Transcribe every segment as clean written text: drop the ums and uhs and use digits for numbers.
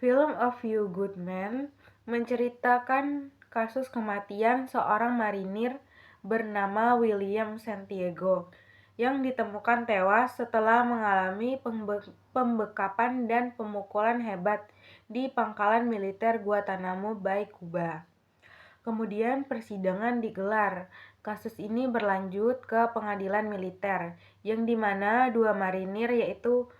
Film A Few Good Men menceritakan kasus kematian seorang marinir bernama William Santiago yang ditemukan tewas setelah mengalami pembekapan dan pemukulan hebat di pangkalan militer Guantanamo Bay, Kuba. Kemudian persidangan digelar. Kasus ini berlanjut ke pengadilan militer, yang dimana dua marinir yaitu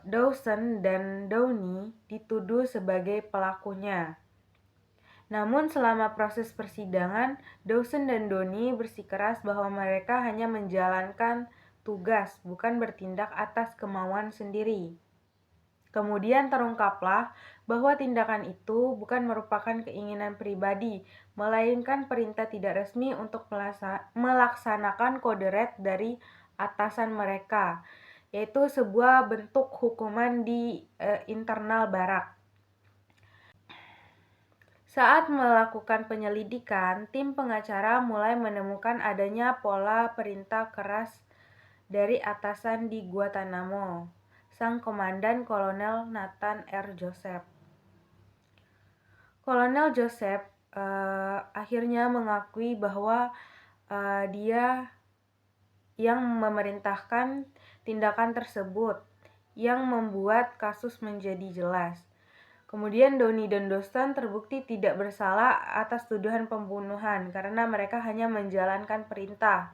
Dawson dan Downey dituduh sebagai pelakunya. Namun selama proses persidangan, Dawson dan Downey bersikeras bahwa mereka hanya menjalankan tugas, bukan bertindak atas kemauan sendiri. Kemudian terungkaplah bahwa tindakan itu bukan merupakan keinginan pribadi, melainkan perintah tidak resmi untuk melaksanakan kode red dari atasan mereka, yaitu sebuah bentuk hukuman di internal barak. Saat melakukan penyelidikan, tim pengacara mulai menemukan adanya pola perintah keras dari atasan di Guantanamo, sang komandan Kolonel Nathan R. Joseph. Kolonel Joseph akhirnya mengakui bahwa dia yang memerintahkan tindakan tersebut, yang membuat kasus menjadi jelas. Kemudian Downey dan Dawson terbukti tidak bersalah atas tuduhan pembunuhan karena mereka hanya menjalankan perintah.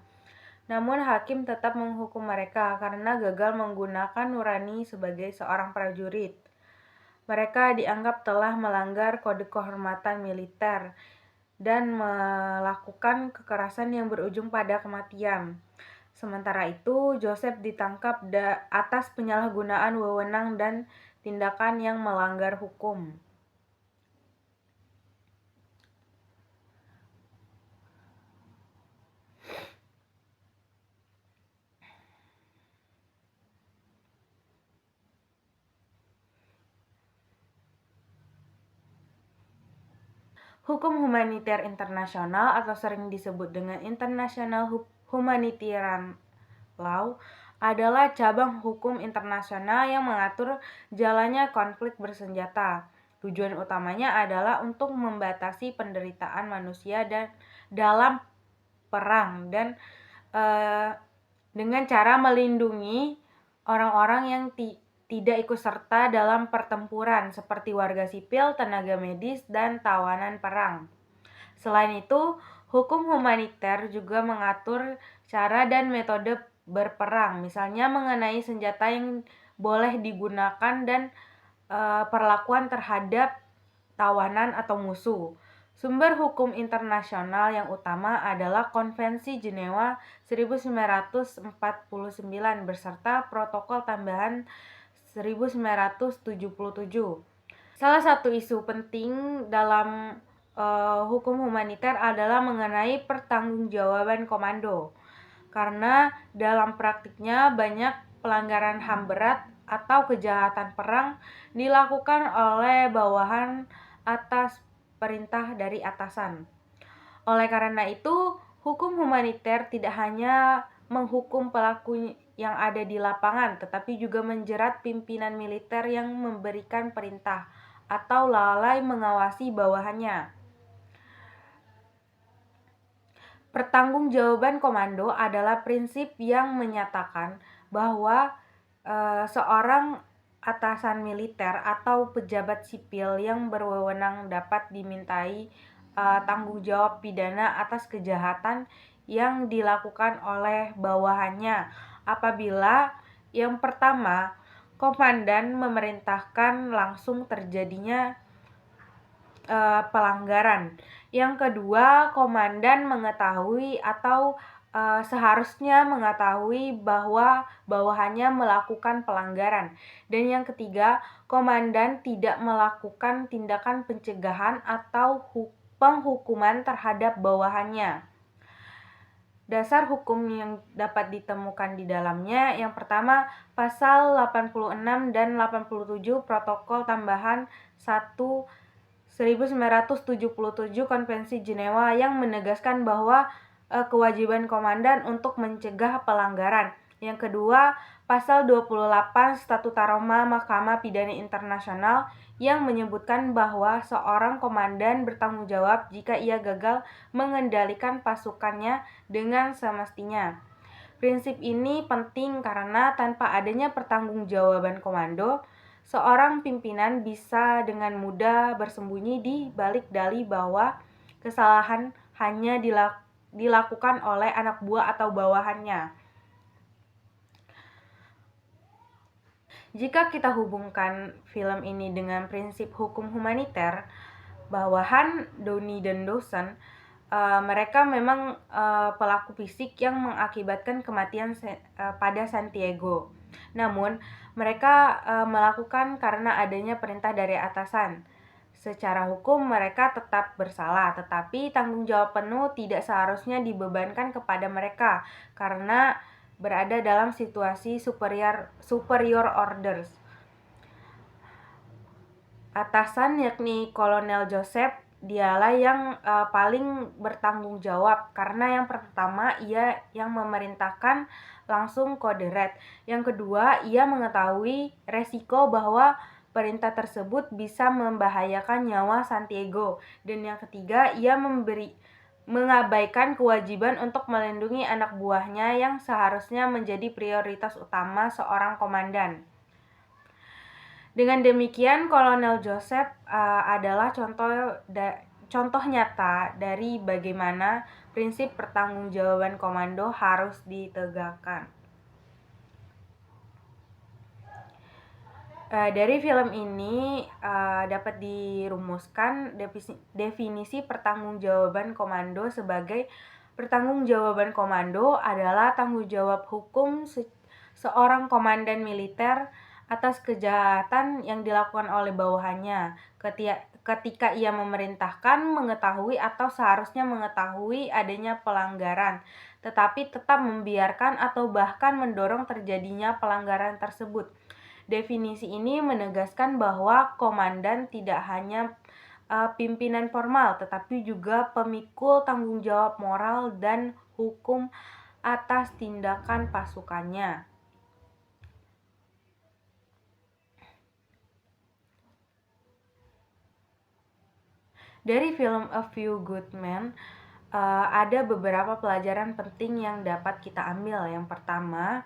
Namun hakim tetap menghukum mereka karena gagal menggunakan nurani sebagai seorang prajurit. Mereka dianggap telah melanggar kode kehormatan militer dan melakukan kekerasan yang berujung pada kematian. Sementara itu, Joseph ditangkap atas penyalahgunaan wewenang dan tindakan yang melanggar hukum. Hukum humaniter internasional atau sering disebut dengan International Humanitarian Law adalah cabang hukum internasional yang mengatur jalannya konflik bersenjata. Tujuan utamanya adalah untuk membatasi penderitaan manusia dan dalam perang dan dengan cara melindungi orang-orang yang tidak ikut serta dalam pertempuran seperti warga sipil, tenaga medis, dan tawanan perang. Selain itu, hukum humaniter juga mengatur cara dan metode berperang, misalnya mengenai senjata yang boleh digunakan dan perlakuan terhadap tawanan atau musuh. Sumber hukum internasional yang utama adalah Konvensi Jenewa 1949 beserta protokol tambahan 1977. Salah satu isu penting dalam hukum humaniter adalah mengenai pertanggungjawaban komando. Karena dalam praktiknya banyak pelanggaran HAM berat atau kejahatan perang dilakukan oleh bawahan atas perintah dari atasan. Oleh karena itu, hukum humaniter tidak hanya menghukum pelaku yang ada di lapangan, tetapi juga menjerat pimpinan militer yang memberikan perintah atau lalai mengawasi bawahannya. Pertanggungjawaban komando adalah prinsip yang menyatakan bahwa seorang atasan militer atau pejabat sipil yang berwenang dapat dimintai tanggung jawab pidana atas kejahatan yang dilakukan oleh bawahannya apabila yang pertama, komandan memerintahkan langsung terjadinya pelanggaran. Yang kedua, komandan mengetahui atau seharusnya mengetahui bahwa bawahannya melakukan pelanggaran. Dan yang ketiga, komandan tidak melakukan tindakan pencegahan atau penghukuman terhadap bawahannya. Dasar hukum yang dapat ditemukan di dalamnya, yang pertama, pasal 86 dan 87 Protokol Tambahan 1 1977 Konvensi Jenewa yang menegaskan bahwa kewajiban komandan untuk mencegah pelanggaran. Yang kedua, Pasal 28 Statuta Roma Mahkamah Pidana Internasional yang menyebutkan bahwa seorang komandan bertanggung jawab jika ia gagal mengendalikan pasukannya dengan semestinya. Prinsip ini penting karena tanpa adanya pertanggungjawaban komando, seorang pimpinan bisa dengan mudah bersembunyi di balik dalih bahwa kesalahan hanya dilakukan oleh anak buah atau bawahannya. Jika kita hubungkan film ini dengan prinsip hukum humaniter, bawahan Downey dan Dawson, mereka memang pelaku fisik yang mengakibatkan kematian pada Santiago. Namun, mereka melakukan karena adanya perintah dari atasan. Secara hukum mereka tetap bersalah, tetapi tanggung jawab penuh tidak seharusnya dibebankan kepada mereka karena berada dalam situasi superior orders. Atasan yakni Kolonel Joseph, dialah yang paling bertanggung jawab karena yang pertama ia yang memerintahkan langsung kode red. Yang kedua, ia mengetahui resiko bahwa perintah tersebut bisa membahayakan nyawa Santiago. Dan yang ketiga, ia mengabaikan kewajiban untuk melindungi anak buahnya yang seharusnya menjadi prioritas utama seorang komandan. Dengan demikian, Kolonel Joseph adalah contoh nyata dari bagaimana prinsip pertanggungjawaban komando harus ditegakkan. Dari film ini dapat dirumuskan definisi pertanggungjawaban komando sebagai pertanggungjawaban komando adalah tanggung jawab hukum seorang komandan militer atas kejahatan yang dilakukan oleh bawahannya ketika ia memerintahkan, mengetahui atau seharusnya mengetahui adanya pelanggaran, tetapi tetap membiarkan atau bahkan mendorong terjadinya pelanggaran tersebut. Definisi ini menegaskan bahwa komandan tidak hanya pimpinan formal, tetapi juga pemikul tanggung jawab moral dan hukum atas tindakan pasukannya. Dari film A Few Good Men, ada beberapa pelajaran penting yang dapat kita ambil. Yang pertama,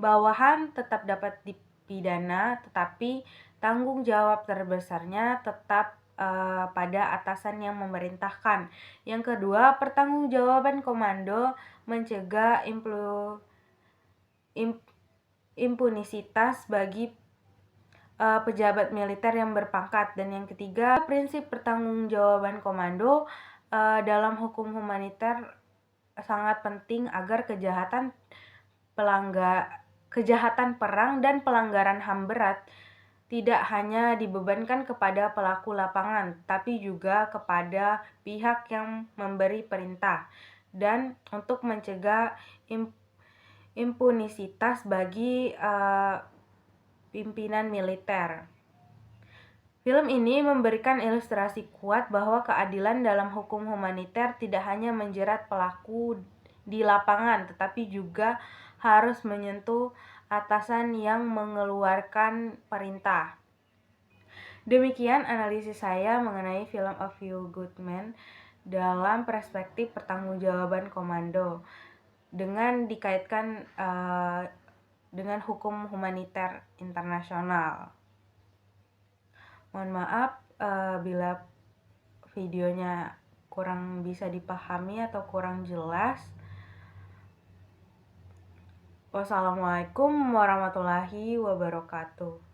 bawahan tetap dapat dipidana, tetapi tanggung jawab terbesarnya tetap pada atasan yang memerintahkan. Yang kedua, pertanggungjawaban komando mencegah impunisitas bagi pejabat militer yang berpangkat. Dan yang ketiga, prinsip pertanggungjawaban komando dalam hukum humaniter sangat penting agar kejahatan perang dan pelanggaran HAM berat tidak hanya dibebankan kepada pelaku lapangan, tapi juga kepada pihak yang memberi perintah, dan untuk mencegah impunisitas bagi pimpinan militer. Film ini memberikan ilustrasi kuat bahwa keadilan dalam hukum humaniter tidak hanya menjerat pelaku di lapangan, tetapi juga harus menyentuh atasan yang mengeluarkan perintah. Demikian analisis saya mengenai film A Few Good Men dalam perspektif pertanggungjawaban komando dengan dikaitkan dengan hukum humaniter internasional. Mohon maaf bila videonya kurang bisa dipahami atau kurang jelas. Wassalamualaikum warahmatullahi wabarakatuh.